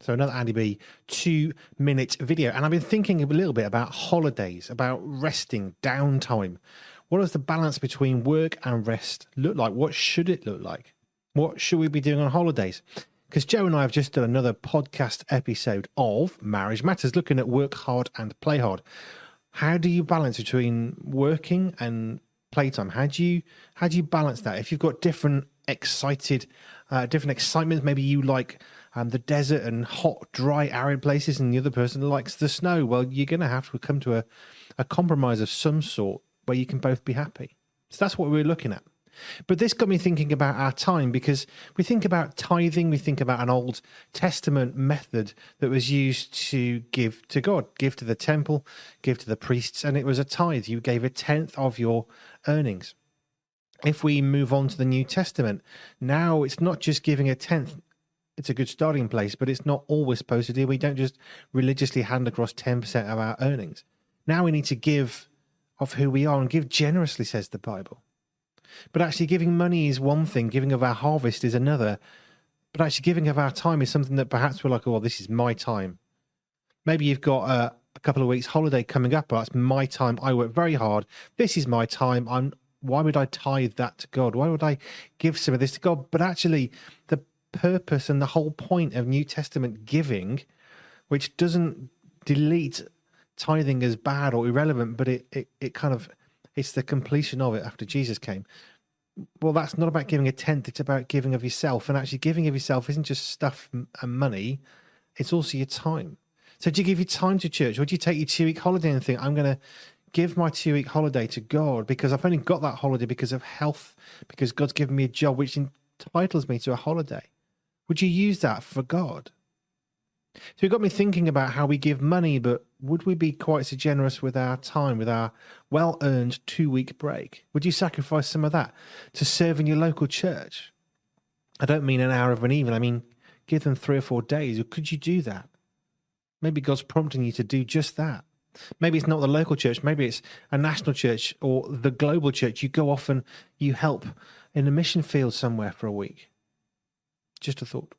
So another Andy B 2-minute video. And I've been thinking a little bit about holidays, about resting, downtime. What does the balance between work and rest look like? What should it look like? What should we be doing on holidays? Because Joe and I have just done another podcast episode of Marriage Matters, looking at work hard and play hard. How do you balance between working and playtime? How do you balance that? If you've got different excitements, maybe you like the desert and hot, dry, arid places, and the other person likes the snow. Well, you're going to have to come to a compromise of some sort where you can both be happy. So that's what we're looking at. But this got me thinking about our time, because we think about tithing, we think about an Old Testament method that was used to give to God, give to the temple, give to the priests, and it was a tithe. You gave 1/10 of your earnings. If we move on to the New Testament, now it's not just giving 1/10. It's a good starting place, but it's not all we're supposed to do. We don't just religiously hand across 10% of our earnings. Now we need to give of who we are and give generously, says the Bible. But actually giving money is one thing, giving of our harvest is another. But actually giving of our time is something that perhaps we're like, oh, this is my time. Maybe you've got a couple of weeks holiday coming up, but that's my time. I work very hard. This is my time. Why would I tithe that to God? Why would I give some of this to God? But actually the purpose and the whole point of New Testament giving, which doesn't delete tithing as bad or irrelevant, but it kind of, it's the completion of it after Jesus came. Well, that's not about giving 1/10. It's about giving of yourself. And actually giving of yourself isn't just stuff and money. It's also your time. So do you give your time to church, or do you take your 2-week holiday and think, I'm going to give my 2-week holiday to God because I've only got that holiday because of health, because God's given me a job which entitles me to a holiday? Would you use that for God? So it got me thinking about how we give money, but would we be quite so generous with our time, with our well-earned 2-week break? Would you sacrifice some of that to serve in your local church? I don't mean an hour of an evening. I mean, give them 3 or 4 days. Or could you do that? Maybe God's prompting you to do just that. Maybe it's not the local church. Maybe it's a national church or the global church. You go off and you help in a mission field somewhere for a week. Just a thought.